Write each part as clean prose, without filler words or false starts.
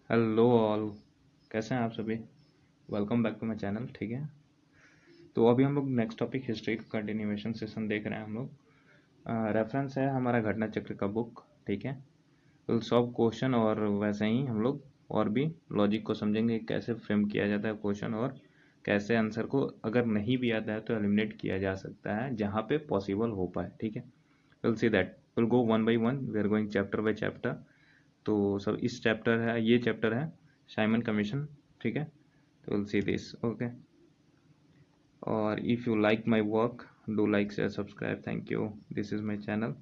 Hello all, कैसे हैं आप सभी। Welcome back to my channel. ठीक है, तो अभी हम लोग नेक्स्ट टॉपिक हिस्ट्री का कंटिन्यूएशन सेशन देख रहे हैं। हम लोग रेफरेंस है हमारा घटना चक्र का बुक। ठीक है, विल सॉल्व क्वेश्चन और वैसे ही हम लोग और भी लॉजिक को समझेंगे, कैसे फ्रेम किया जाता है क्वेश्चन और कैसे आंसर को अगर नहीं भी आता है तो एलिमिनेट किया जा सकता है जहाँ पे पॉसिबल हो पाए। ठीक है, we'll see that, we'll go one by one, we are going chapter by chapter. तो सब इस चैप्टर है, ये चैप्टर है साइमन कमीशन। ठीक है, तो विल सी दिस। ओके, और if you like my work, do like, share, subscribe. Thank you. This is my channel.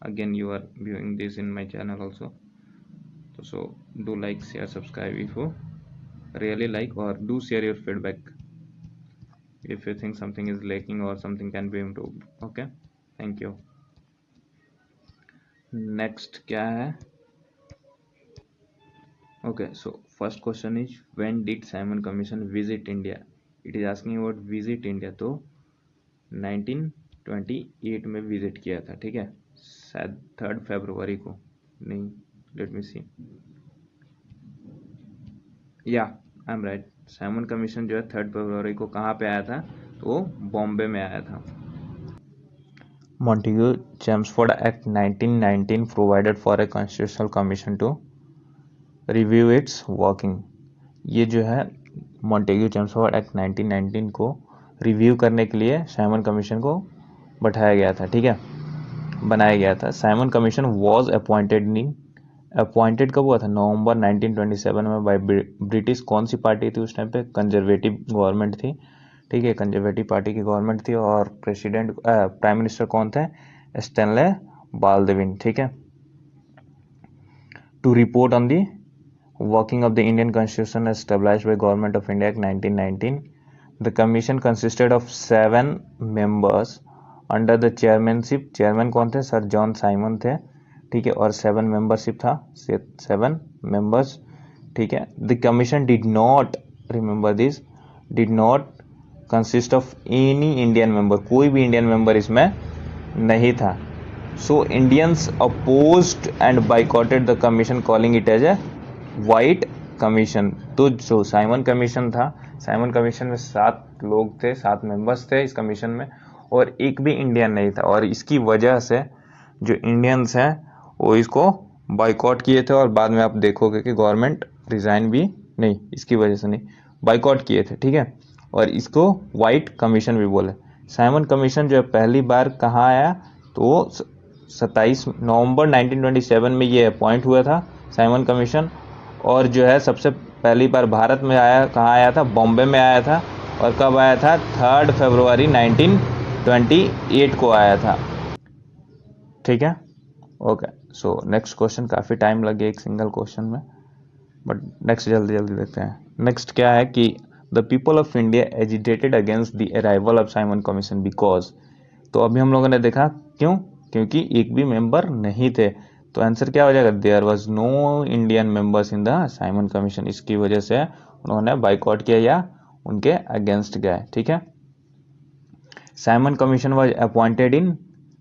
Again, you are viewing this in my channel also. So do like, share, subscribe if you really like, or do share your feedback if you think something is lacking or something can be improved. Okay, thank you. Next क्या है? Okay, so first question is, when did Simon Commission visit India? It is asking about visit India. तो 1928 में visit किया था। ठीक है, शायद 3 फरवरी को, नहीं, लेट मी सी, या I am right. Simon commission जो है 3 फरवरी को कहाँ पे आया था, तो वो बॉम्बे में आया था। Montagu Chelmsford act 1919 provided for a constitutional commission to review its working. ये जो है मॉन्टेग्यू चेम्सफोर्ड एक्ट 1919 को रिव्यू करने के लिए साइमन कमीशन को बैठाया गया था। ठीक है, बनाया गया था। साइमन कमीशन वॉज अपॉइंटेड कब हुआ था? नवंबर 1927 में बाय ब्रिटिश। कौन सी पार्टी थी उस टाइम पे? कंजर्वेटिव गवर्नमेंट थी। ठीक है, कंजर्वेटिव पार्टी की गवर्नमेंट थी और प्रेसिडेंट प्राइम मिनिस्टर कौन थे? Stanley Baldwin. ठीक है, to report on the working of the Indian Constitution established by Government of India Act 1919. The commission consisted of 7 members under the chairmanship. Chairman कौन थे? Sir John Simon थे। ठीक है, और 7 मेंबरशिप था, 7 मेंबर्स। ठीक है, the commission did not, remember this, did not consist of any Indian member. कोई भी इंडियन मेंबर इसमें नहीं था। So Indians opposed and boycotted the commission, calling it as a white commission. तो जो साइमन कमीशन था, साइमन कमीशन में 7 लोग थे, 7 मेंबर्स थे इस कमीशन में, और एक भी इंडियन नहीं था। और इसकी वजह से जो इंडियंस हैं वो इसको बाइकॉट किए थे, और बाद में आप देखोगे कि गवर्नमेंट रिजाइन भी, नहीं, इसकी वजह से नहीं, बाइकॉट किए थे। ठीक है, और इसको व्हाइट कमीशन भी बोले। साइमन कमीशन जो है पहली बार कहाँ आया, तो 27 नवंबर 1927 में ये अपॉइंट हुआ था साइमन कमीशन। और जो है सबसे पहली बार भारत में आया, कहाँ आया था? बॉम्बे में आया था। और कब आया था? 3 फरवरी 1928 को आया था। ठीक है, ओके। सो नेक्स्ट क्वेश्चन, काफ़ी टाइम लगे एक सिंगल क्वेश्चन में, बट नेक्स्ट जल्दी जल्दी देखते हैं। नेक्स्ट क्या है कि the people of India agitated against the arrival of Simon commission because. तो अभी हम लोगों ने देखा क्यों, क्योंकि एक भी मेंबर नहीं थे। तो आंसर क्या हो जाएगा? There was no Indian members in the Simon commission. इसकी वजह से उन्होंने बाइकआउट किया या उनके अगेंस्ट गए। ठीक है, Simon commission was appointed in,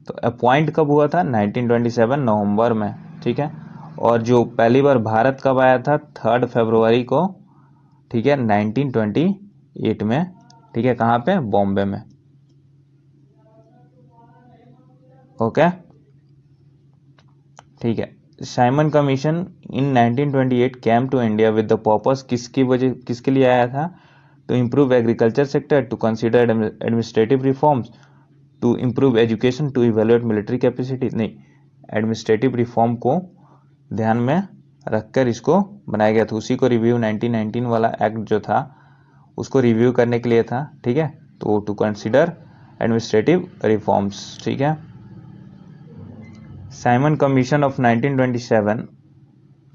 तो अपॉइंट कब हुआ था? 1927 नवंबर में। ठीक है, और जो पहली बार भारत कब आया था? 3 फरवरी को। ठीक है, 1928 में। ठीक है, कहाँ पे? बॉम्बे में। ओके, ठीक है। Simon commission in 1928 came to India with the purpose, किसकी वजह, किसके लिए आया था? To improve agriculture sector, to consider administrative reforms, to improve education, to evaluate military capacity. नहीं, एडमिनिस्ट्रेटिव रिफॉर्म को ध्यान में रखकर इसको बनाया गया था। उसी को रिव्यू 1919 वाला एक्ट जो था उसको रिव्यू करने के लिए था। ठीक है, तो टू कंसिडर एडमिनिस्ट्रेटिव रिफॉर्म्स। ठीक है, Simon commission of 1927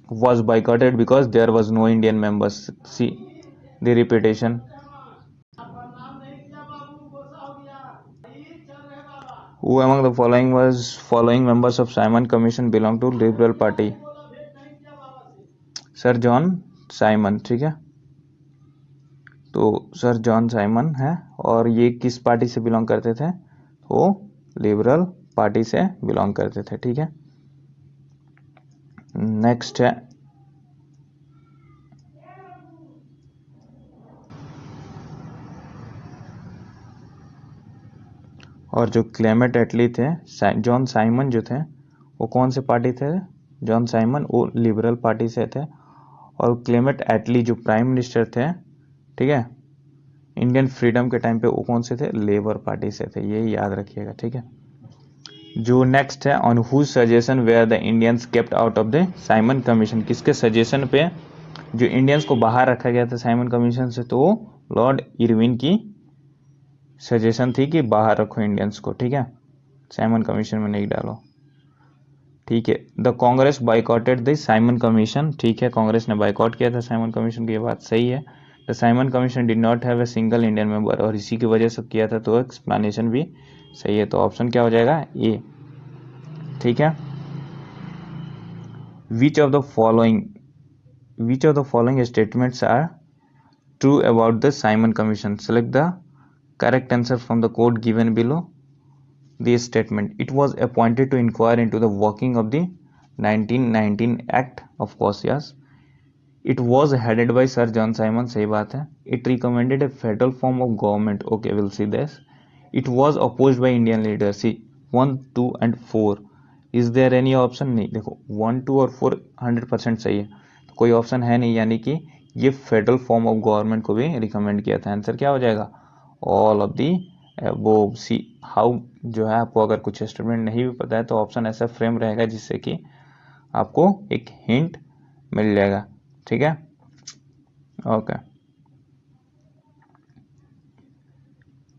was boycotted because there was no Indian members. See the repetition. Who among the following members of Simon Commission belong to Liberal Party? Sir John Simon. ठीक है, तो sir John Simon है, और ये किस party से belong करते थे? वो लिबरल पार्टी से बिलोंग करते थे। ठीक है, नेक्स्ट है और जो क्लेमेंट एटली थे, जॉन साइमन जो थे वो कौन से पार्टी थे? जॉन साइमन वो लिबरल पार्टी से थे, और क्लेमेंट एटली जो प्राइम मिनिस्टर थे, ठीक है, इंडियन फ्रीडम के टाइम पे वो कौन से थे? लेबर पार्टी से थे, ये याद रखिएगा, ठीक है। जो नेक्स्ट है, on whose suggestion were the Indians kept out of the Simon commission, किसके सजेशन पे जो इंडियंस को बाहर रखा गया था साइमन कमीशन से? तो लॉर्ड इरविन की सजेशन थी कि बाहर रखो इंडियंस को, ठीक है, साइमन कमीशन में नहीं डालो, ठीक है। The Congress boycotted the Simon commission, ठीक है, कांग्रेस ने बाइकॉट किया था साइमन कमीशन की, ये बात सही है। The Simon commission did not have a single Indian member, और इसी की वजह से किया था, तो एक्सप्लेनेशन भी सही है, तो ऑप्शन क्या हो जाएगा? ए, ठीक है। Which of the following statements are true about the Simon commission? Select the correct answer from the code given below the statement. It was appointed to inquire into the working of the 1919 Act, of course, yes. It was headed by Sir John Simon, सही बात है. It recommended a federal form of government, okay, we'll see this. It was opposed by Indian leaders, see 1, 2 and 4. Is there any option? नहीं, देखो 1, 2 और 4 100% सही है, तो कोई ऑप्शन है नहीं, यानी कि ये फेडरल फॉर्म ऑफ गवर्नमेंट को भी रिकमेंड किया था। आंसर क्या हो जाएगा? ऑल ऑफ दी वो सी हाउ जो है, आपको अगर कुछ स्टेटमेंट नहीं भी पता है तो ऑप्शन ऐसा फ्रेम रहेगा जिससे कि आपको एक हिंट मिल जाएगा, ठीक है, ओके।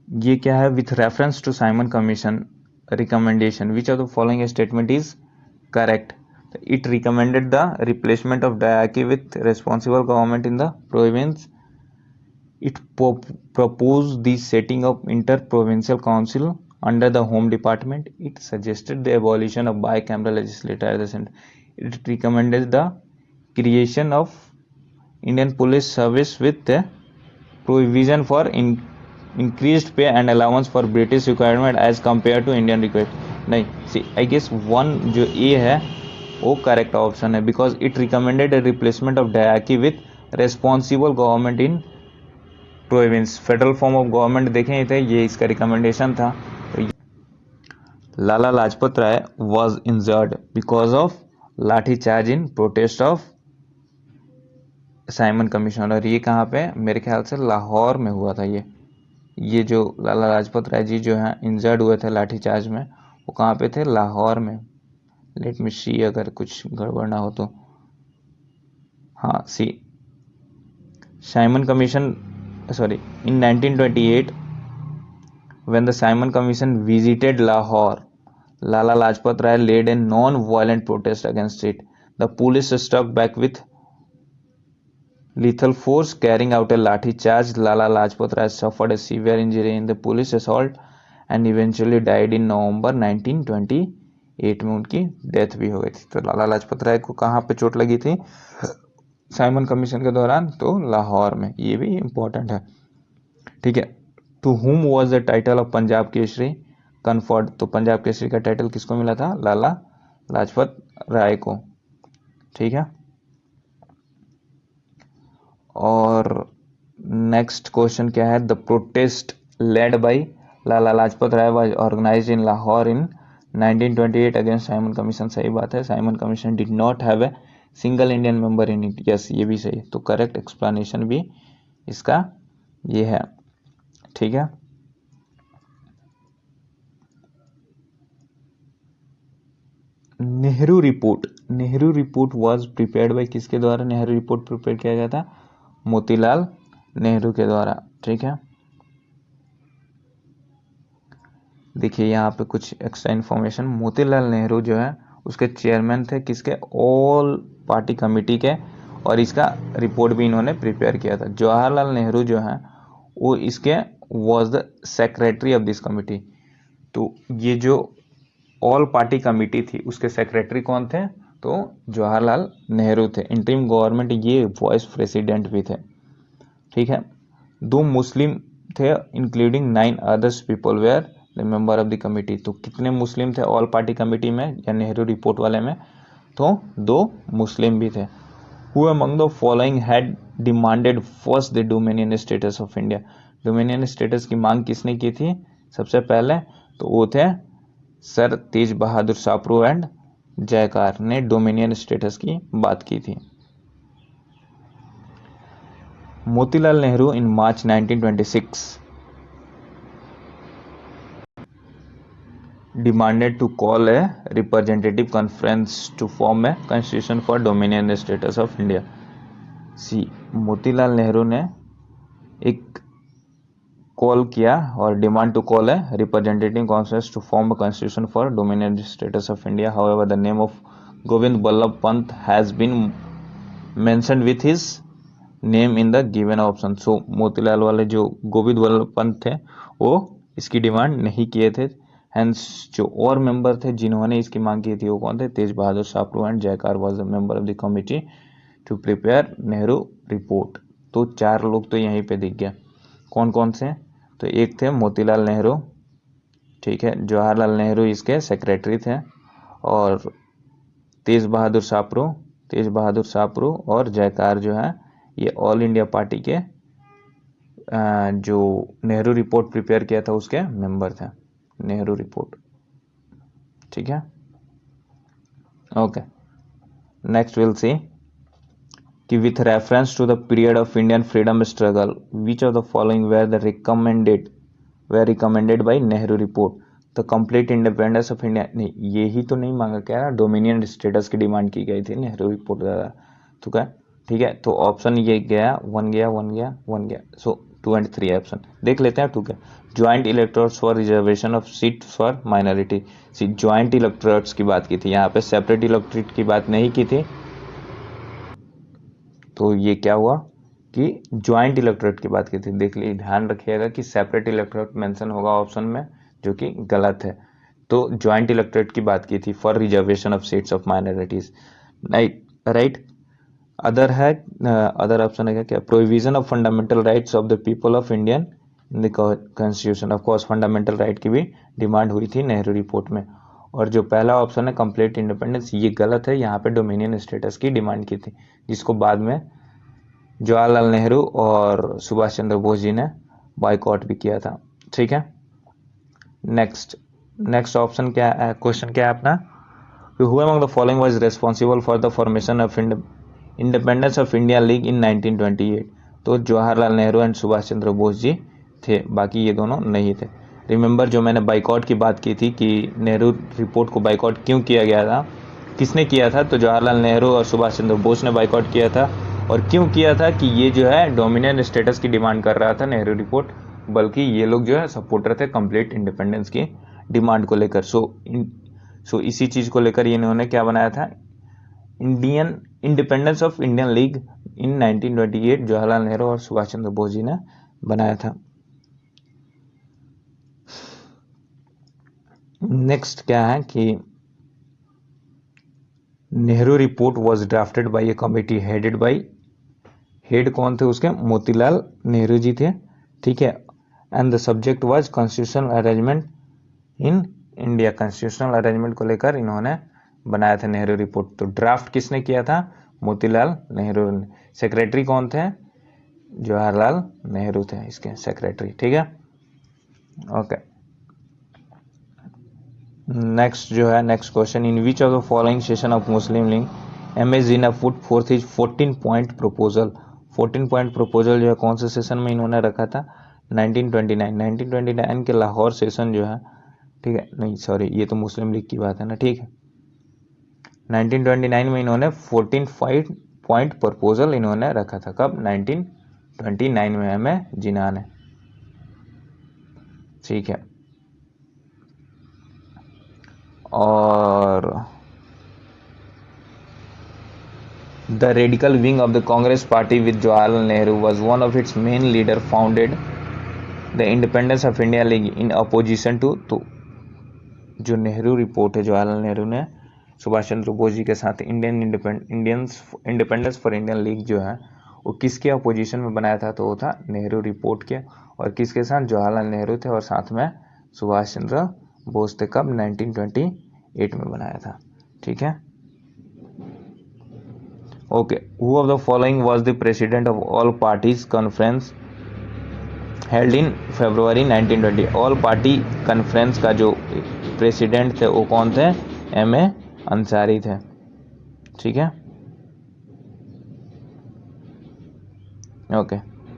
ये क्या है? With reference to Simon commission recommendation, which of the following statement is correct? It recommended the replacement of डायकी with responsible government in the province. It proposed the setting of inter-provincial council under the Home Department. It suggested the abolition of bicameral legislature at the center. It recommended the creation of Indian Police Service with the provision for increased pay and allowance for British requirement as compared to Indian requirement. नहीं, see, I guess one जो A है वो correct option है, because it recommended a replacement of diarchy with responsible government in province. Federal form of government देखें थे, ये इसका recommendation था. तो लाला Lajpat Rai was injured because of लाठी charge in protest of Simon commission, और ये कहाँ पे? मेरे ख्याल से लाहौर में हुआ था. ये जो लाला लाजपत राय जी जो हैं इंजर्ड हुए थे लाठी चार्ज में, वो कहाँ पे थे? लाहौर में. लेट मी सी, अगर कुछ गड़बड़ ना हो तो. हाँ, सी Simon commission, sorry, in 1928 when the Simon Commission visited Lahore, Lala Lajpat Rai led a non-violent protest against it. The police struck back with lethal force, carrying out a lathi charge. Lala Lajpat Rai suffered a severe injury in the police assault and eventually died in November 1928 में उनकी death भी हो गई थी. तो लाला लाजपत राय को कहाँ पे चोट लगी थी साइमन कमीशन के दौरान? तो लाहौर में. ये भी इंपॉर्टेंट है, ठीक है. To whom was the title of Punjab Kesari conferred? तो पंजाब केसरी का टाइटल किसको मिला था? लाला लाजपत राय को, ठीक है. और नेक्स्ट क्वेश्चन क्या है? The protest led by Lala Lajpat Rai was organised in Lahore in 1928 against Simon commission. सही बात है, Simon commission did not have a single Indian member in it. Yes, ये भी सही है, तो करेक्ट एक्सप्लेनेशन भी इसका ये है, ठीक है. Nehru report was prepared by किसके द्वारा? नेहरू रिपोर्ट प्रिपेयर किया गया था मोतीलाल नेहरू के द्वारा, ठीक है. देखिए यहाँ पे कुछ एक्स्ट्रा इन्फॉर्मेशन. मोतीलाल नेहरू जो है उसके चेयरमैन थे किसके? ऑल पार्टी कमेटी के, और इसका रिपोर्ट भी इन्होंने प्रिपेयर किया था. जवाहरलाल नेहरू जो है वो इसके was the secretary of this committee. तो ये जो ऑल पार्टी कमेटी थी उसके सेक्रेटरी कौन थे? तो जवाहरलाल नेहरू थे. इंटरिम गवर्नमेंट ये वाइस प्रेसिडेंट भी थे, ठीक है. 2 मुस्लिम थे including 9 others people were the member of the committee. तो कितने मुस्लिम थे ऑल पार्टी कमेटी में या नेहरू रिपोर्ट वाले में? तो 2 मुस्लिम भी थे. Who among the following had demanded first the dominion status of India? Dominion status की मांग किसने की थी सबसे पहले? तो वो थे sir Tej Bahadur Sapru and जयकार ने डोमिनियन स्टेटस की बात की थी। मोतीलाल नेहरू इन मार्च 1926 demanded to call a representative conference to form a constitution for dominion status of India. सी मोतीलाल नेहरू ने एक कॉल किया और demand to call a representative conference to form a constitution for dominion status of India. However the name of Govind Ballabh Pant has been mentioned with his name in the given option. So Motilal वाले जो गोविंद बल्लभ पंत थे वो इसकी demand नहीं किए थे। Hence जो और मेंबर थे जिन्होंने इसकी मांग की थी वो कौन थे? Tej Bahadur Sapru and Jayakar was the member of the committee to prepare Nehru report. तो 4 लोग तो यहीं पे दिख गया। कौन कौन से? तो एक थे मोतीलाल नेहरू, ठीक है, जवाहरलाल नेहरू इसके सेक्रेटरी थे, और तेज बहादुर सापरू और जयकार जो है ये ऑल इंडिया पार्टी के जो नेहरू रिपोर्ट प्रिपेयर किया था उसके मेंबर थे। नेहरू रिपोर्ट, ठीक है, ओके। नेक्स्ट विल सी कि with reference to the period of Indian freedom struggle which of the following were recommended by Nehru report the complete independence of India. नहीं, यही तो नहीं मांगा, क्या डोमिनियन स्टेटस की डिमांड की गई थी नेहरू रिपोर्ट द्वारा, तो क्या, ठीक है। तो ऑप्शन ये गया, वन गया, सो 2 and 3 ऑप्शन देख लेते हैं। 2 क्या, joint electorates for reservation of seat for minority. Joint electorates की बात की थी, यहाँ पे सेपरेट इलेक्टोरेट की बात नहीं की थी। तो ये क्या हुआ कि ज्वाइंट इलेक्टोरेट की बात की थी। देख लीजिए, ध्यान रखिएगा कि सेपरेट इलेक्टोरेट मेंशन होगा ऑप्शन में, जो कि गलत है। तो ज्वाइंट इलेक्टोरेट की बात की थी for reservation of seats of minorities, right. Other option है क्या, provision of fundamental rights of the people of Indian in the constitution. Of course fundamental right की भी डिमांड हुई थी नेहरू रिपोर्ट में। और जो पहला ऑप्शन है कंप्लीट इंडिपेंडेंस, ये गलत है, यहाँ पे डोमिनियन स्टेटस की डिमांड की थी, जिसको बाद में जवाहरलाल नेहरू और सुभाष चंद्र बोस जी ने बॉयकॉट भी किया था, ठीक है। नेक्स्ट ऑप्शन क्या है, क्वेश्चन क्या है अपना, who among the following was responsible for the formation of independence of India league in 1928। तो जवाहरलाल नेहरू एंड सुभाष चंद्र बोस जी थे, बाकी ये दोनों नहीं थे। रिमेंबर जो मैंने बाइकआउट की बात की थी कि नेहरू रिपोर्ट को बाइकआउट क्यों किया गया था, किसने किया था? तो जवाहरलाल नेहरू और सुभाष चंद्र बोस ने बाइकआउट किया था। और क्यों किया था? कि ये जो है डोमिनियन स्टेटस की डिमांड कर रहा था नेहरू रिपोर्ट, बल्कि ये लोग जो है सपोर्टर थे कंप्लीट इंडिपेंडेंस की डिमांड को लेकर। सो इसी चीज को लेकर इन्होंने क्या बनाया था, Indian independence of Indian league in 1928 Jawaharlal Nehru और सुभाष चंद्र बोस जी ने बनाया था। नेक्स्ट क्या है कि Nehru report was drafted by A committee headed by, head कौन थे उसके? मोतीलाल नेहरू जी थे, ठीक है। And the subject was constitutional arrangement in India. Constitutional arrangement को लेकर इन्होंने बनाया था नेहरू रिपोर्ट। तो ड्राफ्ट किसने किया था? मोतीलाल नेहरू ने। सेक्रेटरी कौन थे? जवाहरलाल नेहरू थे इसके सेक्रेटरी, ठीक है, ओके। नेक्स्ट जो है, next question, in which of the following session of Muslim League M S Jinnah put forth his 14 point proposal. 14 point proposal जो है कौन से सेशन में इन्होंने रखा था? 1929 के लाहौर सेशन जो है, ठीक है, नहीं सॉरी, ये तो मुस्लिम लीग की बात है ना, ठीक है। 1929 में इन्होंने 14 पॉइंट प्रपोजल इन्होंने रखा था। कब? 1929 में एम ए जिना ने, ठीक है। और the radical wing of the Congress party with Jawaharlal Nehru was one of its main leader founded the independence of India league in opposition to. तो जो नेहरू रिपोर्ट है, जवाहरलाल नेहरू ने सुभाष चंद्र बोस जी के साथ इंडिपेंडेंस फॉर इंडियन लीग जो है वो किसके अपोजिशन में बनाया था? तो वो था नेहरू रिपोर्ट के। और किसके साथ? जवाहरलाल नेहरू थे और साथ में सुभाष चंद्र बोस थे। कब? 1928 में बनाया था, ठीक है, okay. Who of the following was the president of all parties conference held in February 1920। All party conference का जो प्रेसिडेंट थे वो कौन थे? एम ए अंसारी थे। ठीक है, ओके,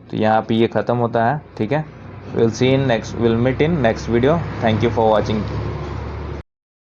तो यहाँ पे ये ख़त्म होता है। ठीक है, we'll see in next, we'll meet in next video. Thank you for watching.